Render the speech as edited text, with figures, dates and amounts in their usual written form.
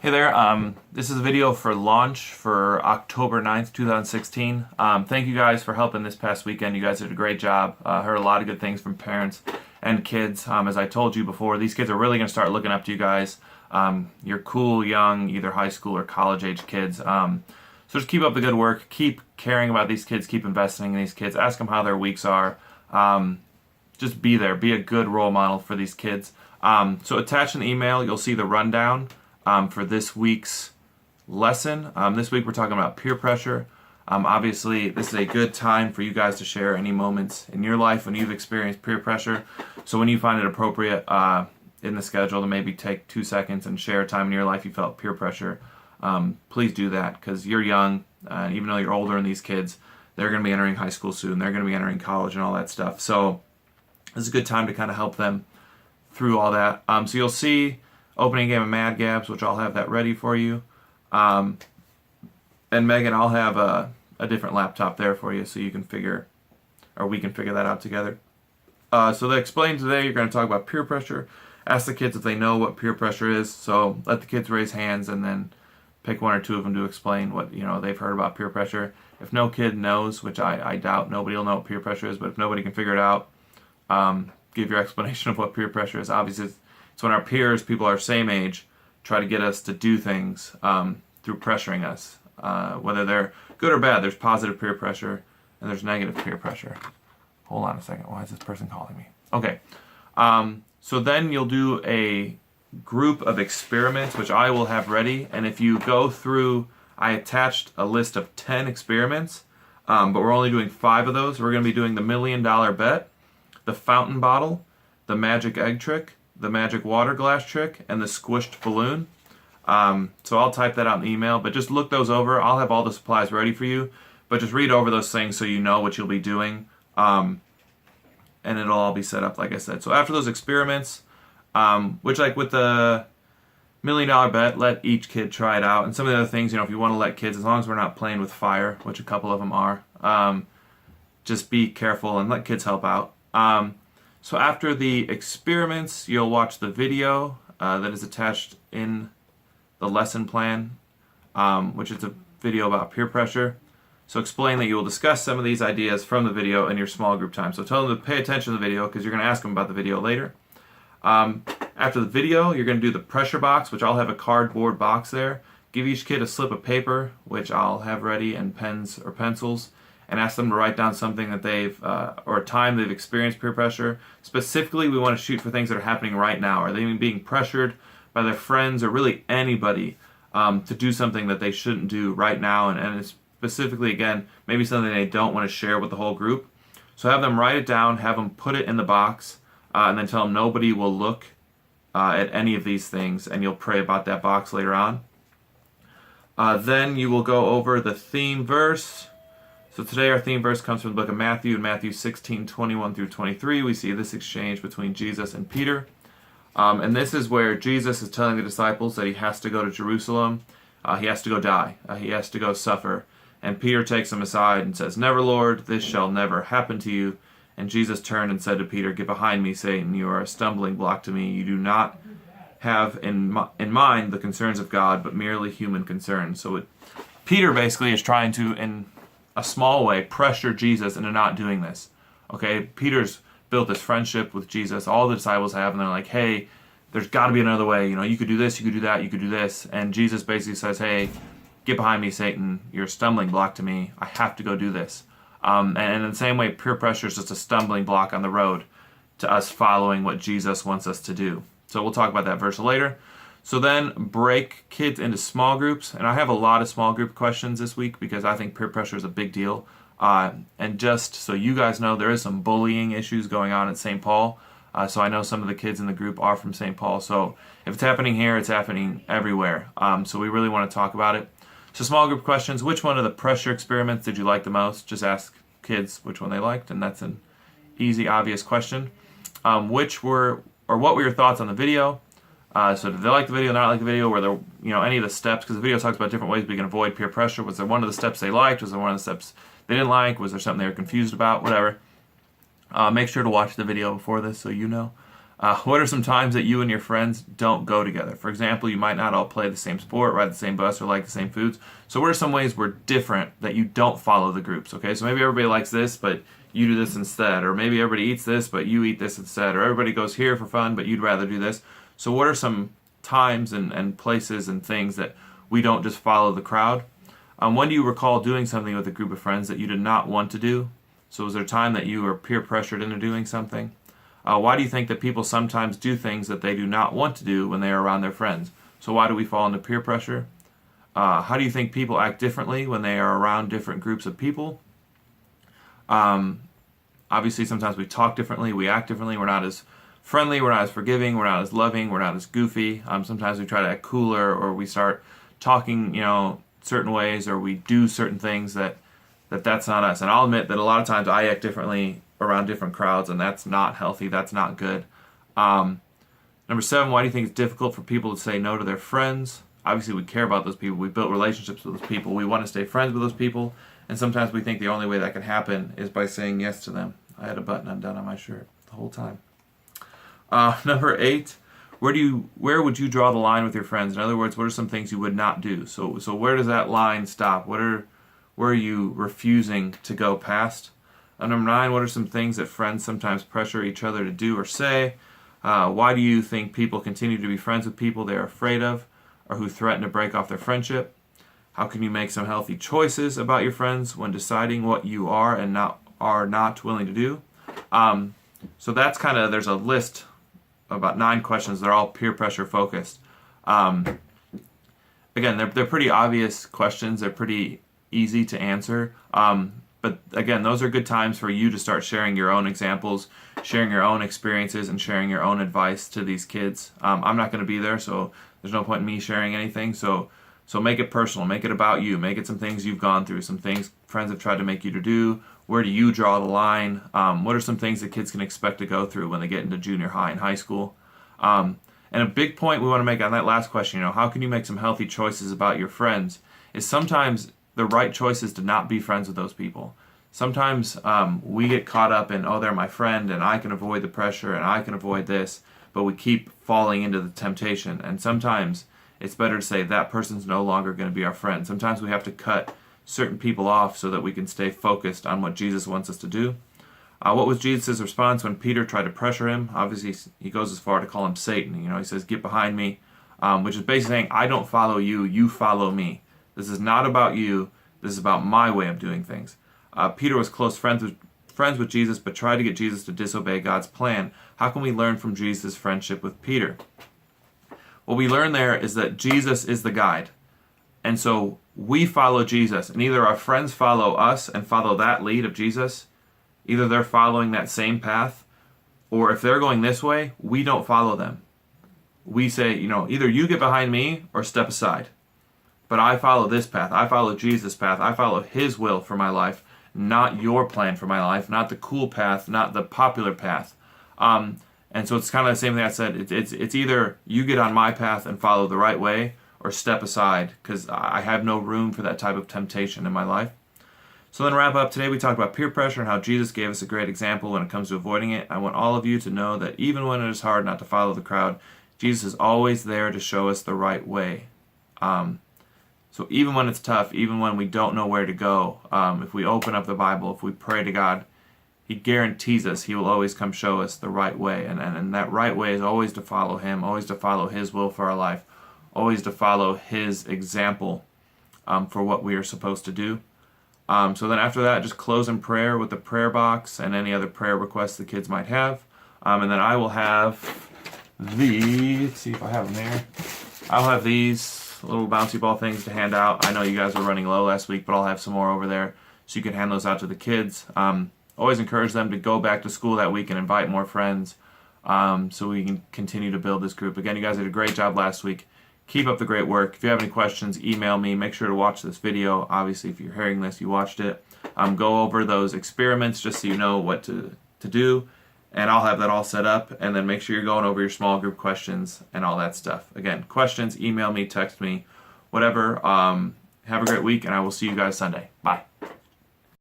Hey there, this is a video for launch for October 9th, 2016. Thank you guys for helping this past weekend. You guys did a great job. Heard a lot of good things from parents and kids. As I told you before, these kids are really going to start looking up to you guys. You're cool, young, either high school or college age kids. So just keep up the good work. Keep caring about these kids. Keep investing in these kids. Ask them how their weeks are. Just be there. Be a good role model for these kids. So attached in the email, you'll see the rundown for this week's lesson. This week we're talking about peer pressure. Obviously, this is a good time for you guys to share any moments in your life when you've experienced peer pressure. So when you find it appropriate in the schedule to maybe take 2 seconds and share a time in your life you felt peer pressure, please do that, because you're young. Even though you're older than these kids, they're going to be entering high school soon. They're going to be entering college and all that stuff. So this is a good time to kind of help them through all that. So you'll see opening game of Mad Gabs, which I'll have that ready for you. And Megan, I'll have a different laptop there for you so you can figure, or we can figure that out together. So the explain today, you're going to talk about peer pressure. Ask the kids if they know what peer pressure is. So let the kids raise hands and then pick one or two of them to explain what they've heard about peer pressure. If no kid knows, which I doubt, nobody will know what peer pressure is, but if nobody can figure it out, give your explanation of what peer pressure is. Obviously, it's when our peers, people our same age, try to get us to do things through pressuring us. Whether they're good or bad, there's positive peer pressure and there's negative peer pressure. Hold on a second. Why is this person calling me? Okay. So then you'll do a group of experiments, which I will have ready. And if you go through, I attached a list of 10 experiments, but we're only doing 5 of those. We're going to be doing the $1 million bet, the fountain bottle, the magic egg trick, the magic water glass trick, and the squished balloon. So I'll type that out in the email, but just look those over. I'll have all the supplies ready for you, but just read over those things so you know what you'll be doing, and it'll all be set up like I said. So after those experiments, which like with the $1 million bet, let each kid try it out. And some of the other things, if you want to let kids, as long as we're not playing with fire, which a couple of them are, just be careful and let kids help out. So after the experiments, you'll watch the video that is attached in the lesson plan, which is a video about peer pressure. So explain that you will discuss some of these ideas from the video in your small group time. So tell them to pay attention to the video because you're going to ask them about the video later. After the video, you're going to do the pressure box, which I'll have a cardboard box there. Give each kid a slip of paper, which I'll have ready, and pens or pencils, and ask them to write down something that they've, or a time they've experienced peer pressure. Specifically, we want to shoot for things that are happening right now. Are they being pressured by their friends or really anybody to do something that they shouldn't do right now? And it's specifically, again, maybe something they don't want to share with the whole group. So have them write it down, have them put it in the box, and then tell them nobody will look at any of these things, and you'll pray about that box later on. Then you will go over the theme verse. So today our theme verse comes from the book of Matthew. In Matthew 16:21 through 23, we see this exchange between Jesus and Peter. And this is where Jesus is telling the disciples that he has to go to Jerusalem. He has to go die. He has to go suffer. And Peter takes him aside and says, "Never, Lord, this shall never happen to you." And Jesus turned and said to Peter, "Get behind me, Satan. You are a stumbling block to me. You do not have in mind the concerns of God, but merely human concerns." So Peter basically is trying to, in a small way, pressure Jesus into not doing this. Okay, Peter's built this friendship with Jesus. All the disciples have, and they're like, "Hey, there's got to be another way. You could do this, you could do that, you could do this." And Jesus basically says, "Hey, get behind me, Satan. You're a stumbling block to me. I have to go do this." And in the same way, peer pressure is just a stumbling block on the road to us following what Jesus wants us to do. So we'll talk about that verse later. So then break kids into small groups. And I have a lot of small group questions this week because I think peer pressure is a big deal. And just so you guys know, there is some bullying issues going on at St. Paul. So I know some of the kids in the group are from St. Paul. So if it's happening here, it's happening everywhere. So we really want to talk about it. So small group questions. Which one of the pressure experiments did you like the most? Just ask kids which one they liked, and that's an easy, obvious question. What were your thoughts on the video? So did they like the video, not like the video? Were there, any of the steps? Because the video talks about different ways we can avoid peer pressure. Was there one of the steps they liked? Was there one of the steps they didn't like? Was there something they were confused about? Whatever. Make sure to watch the video before this so you know. What are some times that you and your friends don't go together? For example, you might not all play the same sport, ride the same bus, or like the same foods. So what are some ways we're different that you don't follow the groups? Okay, so maybe everybody likes this, but you do this instead. Or maybe everybody eats this, but you eat this instead. Or everybody goes here for fun, but you'd rather do this. So what are some times and places and things that we don't just follow the crowd? When do you recall doing something with a group of friends that you did not want to do? So was there a time that you were peer pressured into doing something? Why do you think that people sometimes do things that they do not want to do when they are around their friends? So why do we fall into peer pressure? How do you think people act differently when they are around different groups of people? Obviously, sometimes we talk differently, we act differently, we're not as friendly, we're not as forgiving, we're not as loving, we're not as goofy. Sometimes we try to act cooler, or we start talking, certain ways, or we do certain things that's not us. And I'll admit that a lot of times I act differently around different crowds, and that's not healthy, that's not good. Number 7, why do you think it's difficult for people to say no to their friends? Obviously, we care about those people, we built relationships with those people, we want to stay friends with those people, and sometimes we think the only way that can happen is by saying yes to them. I had a button undone on my shirt the whole time. Number 8, where would you draw the line with your friends? In other words, what are some things you would not do? So where does that line stop? Where are you refusing to go past? Number 9, what are some things that friends sometimes pressure each other to do or say? Why do you think people continue to be friends with people they are afraid of, or who threaten to break off their friendship? How can you make some healthy choices about your friends when deciding what you are and are not willing to do? So that's there's a list of about 9 questions. They're all peer pressure focused. Again, they're pretty obvious questions. They're pretty easy to answer. But again, those are good times for you to start sharing your own examples, sharing your own experiences, and sharing your own advice to these kids. I'm not going to be there, so there's no point in me sharing anything. So make it personal. Make it about you. Make it some things you've gone through, some things friends have tried to make you to do. Where do you draw the line? What are some things that kids can expect to go through when they get into junior high and high school? And a big point we want to make on that last question, how can you make some healthy choices about your friends, is sometimes the right choice is to not be friends with those people. Sometimes we get caught up in, they're my friend and I can avoid the pressure and I can avoid this, but we keep falling into the temptation. And sometimes it's better to say that person's no longer going to be our friend. Sometimes we have to cut certain people off so that we can stay focused on what Jesus wants us to do. What was Jesus' response when Peter tried to pressure him? Obviously, he goes as far to call him Satan. He says, "Get behind me," which is basically saying, I don't follow you, you follow me. This is not about you. This is about my way of doing things. Peter was close friends with Jesus, but tried to get Jesus to disobey God's plan. How can we learn from Jesus' friendship with Peter? What we learn there is that Jesus is the guide. And so we follow Jesus. And either our friends follow us and follow that lead of Jesus, either they're following that same path, or if they're going this way, we don't follow them. We say, either you get behind me or step aside. But I follow this path. I follow Jesus' path. I follow his will for my life, not your plan for my life, not the cool path, not the popular path. And so it's kind of the same thing I said. It's either you get on my path and follow the right way, or step aside, because I have no room for that type of temptation in my life. So then to wrap up, today we talked about peer pressure and how Jesus gave us a great example when it comes to avoiding it. I want all of you to know that even when it is hard not to follow the crowd, Jesus is always there to show us the right way. So even when it's tough, even when we don't know where to go, if we open up the Bible, if we pray to God, he guarantees us he will always come show us the right way. And that right way is always to follow him, always to follow his will for our life, always to follow his example for what we are supposed to do. So then after that, just close in prayer with the prayer box and any other prayer requests the kids might have. And then I will have let's see if I have them there. I'll have these little bouncy ball things to hand out. I know you guys were running low last week, but I'll have some more over there so you can hand those out to the kids. Always encourage them to go back to school that week and invite more friends so we can continue to build this group. Again, you guys did a great job last week. Keep up the great work. If you have any questions, email me. Make sure to watch this video. Obviously, if you're hearing this, you watched it. Go over those experiments just so you know what to do. And I'll have that all set up. And then make sure you're going over your small group questions and all that stuff. Again, questions, email me, text me, whatever. Have a great week, and I will see you guys Sunday. Bye.